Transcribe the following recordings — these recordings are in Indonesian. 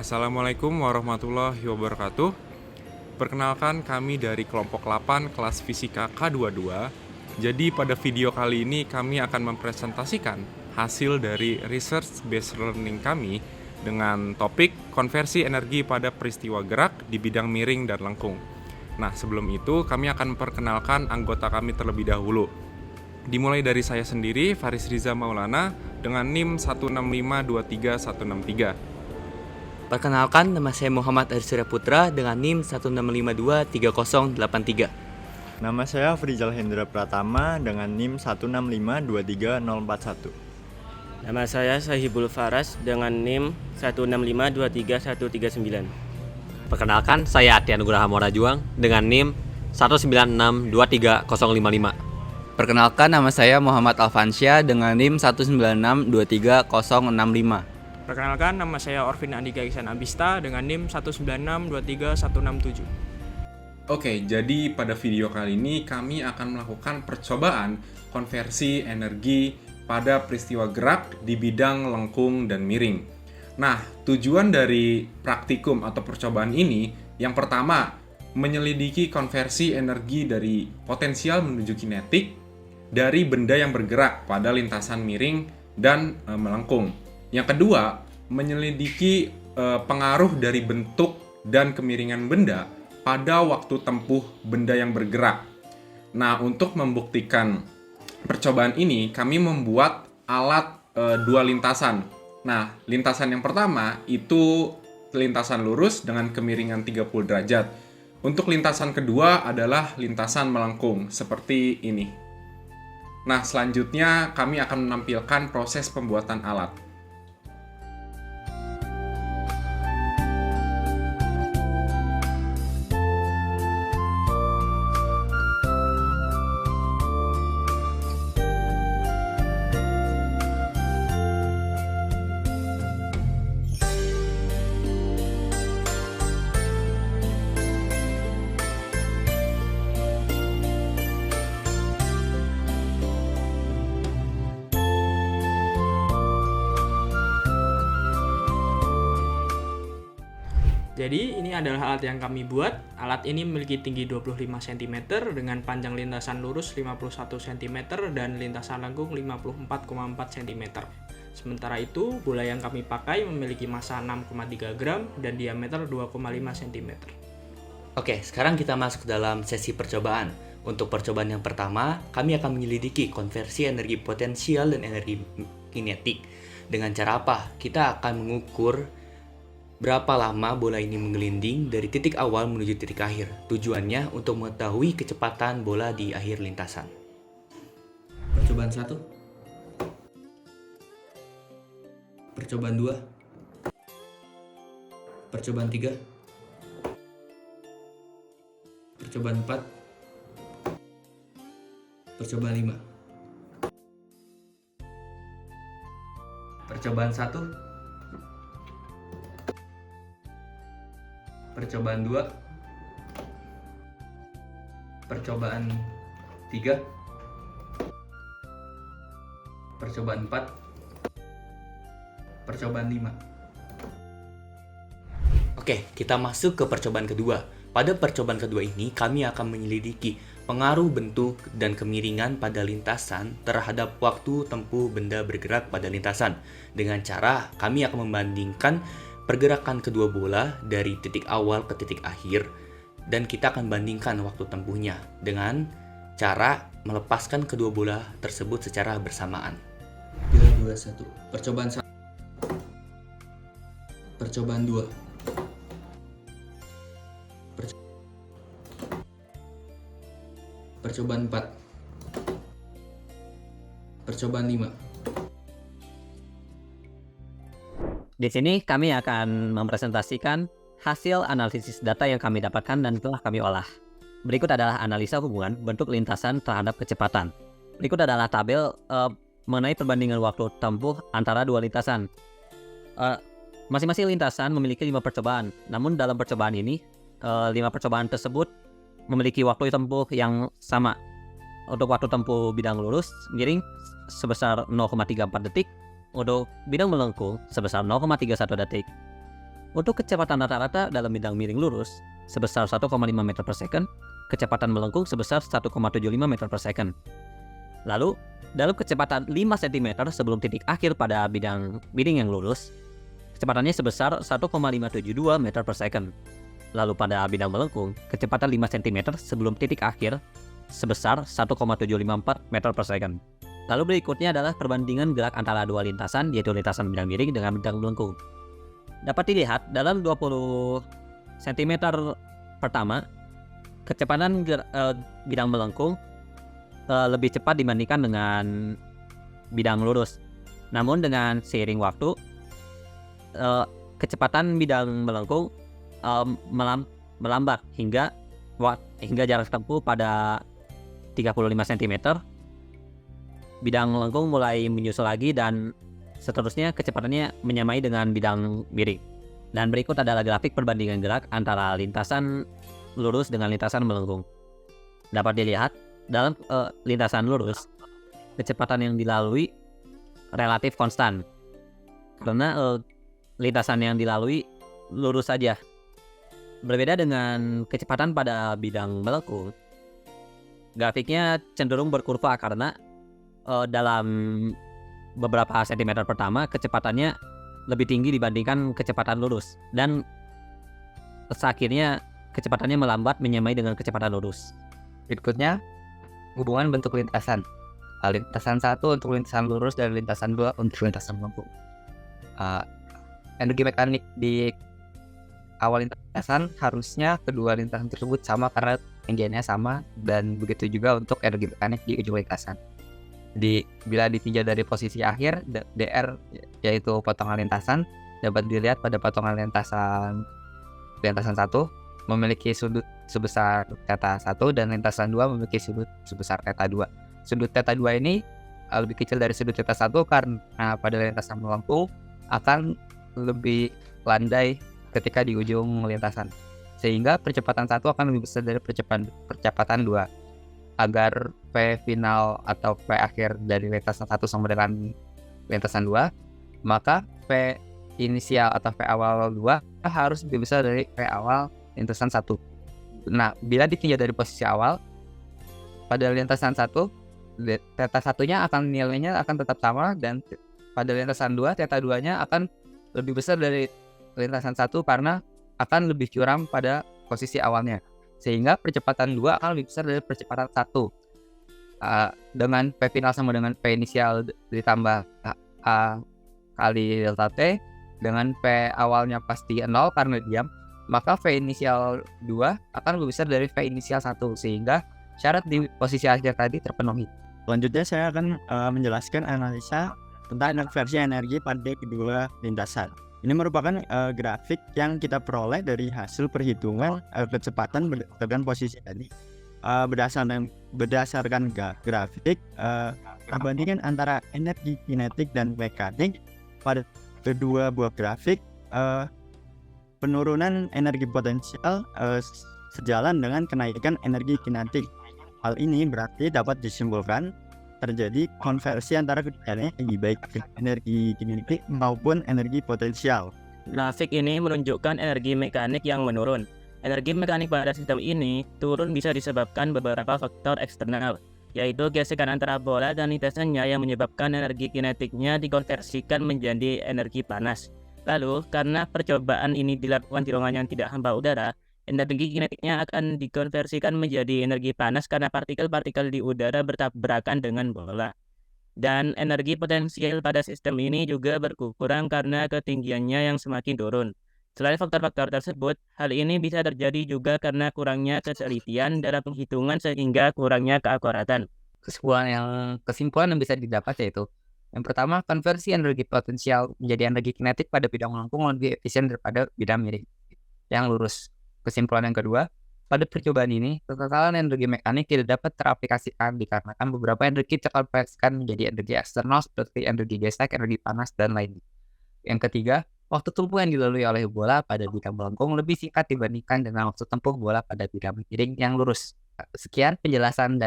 Assalamualaikum warahmatullahi wabarakatuh. Perkenalkan, kami dari kelompok 8 kelas fisika K22. Jadi pada video kali ini kami akan mempresentasikan hasil dari research based learning kami dengan topik konversi energi pada peristiwa gerak di bidang miring dan lengkung. Nah, sebelum itu kami akan memperkenalkan anggota kami terlebih dahulu. Dimulai dari saya sendiri, Faris Riza Maulana, dengan NIM 165236163. Perkenalkan, nama saya Muhammad Ari Surya Putra dengan NIM 165523083. Nama saya Frizal Hendra Pratama dengan NIM 165234041. Nama saya Sahibul Faras dengan NIM 165233139. Perkenalkan, saya Atian Nugraha Morajuang dengan NIM 196230055. Perkenalkan, nama saya Muhammad Alfansyah dengan NIM 196230065. Perkenalkan, nama saya Orvin Andika Iksan Abista dengan NIM 196236167. Oke, jadi pada video kali ini kami akan melakukan percobaan konversi energi pada peristiwa gerak di bidang lengkung dan miring. Nah, tujuan dari praktikum atau percobaan ini yang pertama, menyelidiki konversi energi dari potensial menuju kinetik dari benda yang bergerak pada lintasan miring dan melengkung. Yang kedua, menyelidiki pengaruh dari bentuk dan kemiringan benda pada waktu tempuh benda yang bergerak. Nah, untuk membuktikan percobaan ini, kami membuat alat dua lintasan. Nah, lintasan yang pertama itu lintasan lurus dengan kemiringan 30 derajat. Untuk lintasan kedua adalah lintasan melengkung, seperti ini. Nah, selanjutnya kami akan menampilkan proses pembuatan alat. Jadi ini adalah alat yang kami buat. Alat ini memiliki tinggi 25 cm dengan panjang lintasan lurus 51 cm dan lintasan lengkung 54,4 cm. Sementara itu, bola yang kami pakai memiliki massa 6,3 gram dan diameter 2,5 cm. Oke, sekarang kita masuk ke dalam sesi percobaan. Untuk percobaan yang pertama, kami akan menyelidiki konversi energi potensial dan energi kinetik. Dengan cara apa? Kita akan mengukur berapa lama bola ini menggelinding dari titik awal menuju titik akhir. Tujuannya untuk mengetahui kecepatan bola di akhir lintasan. Percobaan 1. Percobaan 2. Percobaan 3. Percobaan 4. Percobaan 5. Percobaan 1. Percobaan 2. Percobaan 3. Percobaan 4. Percobaan 5. Oke, kita masuk ke percobaan kedua. Pada percobaan kedua ini, kami akan menyelidiki pengaruh bentuk dan kemiringan pada lintasan terhadap waktu tempuh benda bergerak pada lintasan. Dengan cara kami akan membandingkan pergerakan kedua bola dari titik awal ke titik akhir, dan kita akan bandingkan waktu tempuhnya dengan cara melepaskan kedua bola tersebut secara bersamaan. 3, 2, 1. Percobaan 1. Percobaan 2. Percobaan 4. Percobaan 5. Di sini kami akan mempresentasikan hasil analisis data yang kami dapatkan dan telah kami olah. Berikut adalah analisa hubungan bentuk lintasan terhadap kecepatan. Berikut adalah tabel mengenai perbandingan waktu tempuh antara dua lintasan. Masing-masing lintasan memiliki 5 percobaan. Namun dalam percobaan ini, 5 percobaan tersebut memiliki waktu tempuh yang sama. Untuk waktu tempuh bidang lurus miring sebesar 0,34 detik, untuk bidang melengkung sebesar 0,31 detik. Untuk kecepatan rata-rata dalam bidang miring lurus sebesar 1,5 meter per second, kecepatan melengkung sebesar 1,75 meter per second. Lalu, dalam kecepatan 5 cm sebelum titik akhir pada bidang miring yang lurus, kecepatannya sebesar 1,572 meter per second. Lalu pada bidang melengkung, kecepatan 5 cm sebelum titik akhir sebesar 1,754 meter per second. Lalu berikutnya adalah perbandingan gerak antara dua lintasan, yaitu lintasan bidang miring dengan bidang melengkung. Dapat dilihat dalam 20 cm pertama, kecepatan bidang melengkung lebih cepat dibandingkan dengan bidang lurus. Namun dengan seiring waktu, kecepatan bidang melengkung melambat hingga jarak tempuh pada 35 cm. Bidang melengkung mulai menyusul lagi dan seterusnya kecepatannya menyamai dengan bidang miring. Dan berikut adalah grafik perbandingan gerak antara lintasan lurus dengan lintasan melengkung. Dapat dilihat dalam lintasan lurus, kecepatan yang dilalui relatif konstan karena lintasan yang dilalui lurus saja. Berbeda dengan kecepatan pada bidang melengkung, grafiknya cenderung berkurva karena dalam beberapa sentimeter pertama kecepatannya lebih tinggi dibandingkan kecepatan lurus, dan akhirnya kecepatannya melambat menyamai dengan kecepatan lurus. Berikutnya, hubungan bentuk lintasan. Lintasan 1 untuk lintasan lurus dan lintasan 2 untuk lintasan melengkung. Energi mekanik di awal lintasan harusnya kedua lintasan tersebut sama karena tinggiannya sama, dan begitu juga untuk energi mekanik di ujung lintasan. Bila ditinjau dari posisi akhir, DR yaitu potongan lintasan dapat dilihat pada potongan lintasan 1 memiliki sudut sebesar theta 1 dan lintasan 2 memiliki sudut sebesar theta 2. Sudut theta 2 ini lebih kecil dari sudut theta 1 karena pada lintasan melengkung akan lebih landai ketika di ujung lintasan, sehingga percepatan 1 akan lebih besar dari percepatan 2. Agar P final atau P akhir dari lintasan 1 sama dengan lintasan 2, maka P inisial atau P awal 2 harus lebih besar dari P awal lintasan 1. Nah, bila ditinjau dari posisi awal, pada lintasan 1, theta 1-nya nilainya akan tetap sama, dan pada lintasan 2, theta 2-nya akan lebih besar dari lintasan 1 karena akan lebih curam pada posisi awalnya. Sehingga percepatan 2 akan lebih besar dari percepatan 1. Dengan P final sama dengan P inisial ditambah A kali delta T, dengan P awalnya pasti 0 karena diam, maka V inisial 2 akan lebih besar dari V inisial 1, sehingga syarat di posisi akhir tadi terpenuhi. Selanjutnya saya akan menjelaskan analisa tentang konversi energi pada kedua lintasan. Ini merupakan grafik yang kita peroleh dari hasil perhitungan kecepatan berdasarkan posisi tadi. Berdasarkan grafik perbandingan antara energi kinetik dan mekanik pada kedua buah grafik, penurunan energi potensial sejalan dengan kenaikan energi kinetik. Hal ini berarti dapat disimpulkan terjadi konversi antara keduanya, baik energi kinetik maupun energi potensial. Grafik ini menunjukkan energi mekanik yang menurun. Energi mekanik pada sistem ini turun bisa disebabkan beberapa faktor eksternal, yaitu gesekan antara bola dan lintasannya yang menyebabkan energi kinetiknya dikonversikan menjadi energi panas. Lalu, karena percobaan ini dilakukan di ruangan yang tidak hampa udara, energi kinetiknya akan dikonversikan menjadi energi panas karena partikel-partikel di udara bertabrakan dengan bola. Dan energi potensial pada sistem ini juga berkurang karena ketinggiannya yang semakin turun. Selain faktor-faktor tersebut, hal ini bisa terjadi juga karena kurangnya ketelitian dalam penghitungan sehingga kurangnya keakuratan. Kesimpulan yang bisa didapat yaitu, yang pertama, konversi energi potensial menjadi energi kinetik pada bidang melengkung lebih efisien daripada bidang miring yang lurus. Kesimpulan yang kedua, pada percobaan ini, kekekalan energi mekanik tidak dapat teraplikasikan dikarenakan beberapa energi terkonversikan menjadi energi eksternal seperti energi gesek, energi panas, dan lainnya. Yang ketiga, waktu tempuh yang dilalui oleh bola pada bidang melengkung lebih singkat dibandingkan dengan waktu tempuh bola pada bidang miring yang lurus. Sekian penjelasan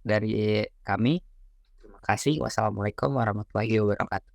dari kami. Terima kasih. Wassalamualaikum warahmatullahi wabarakatuh.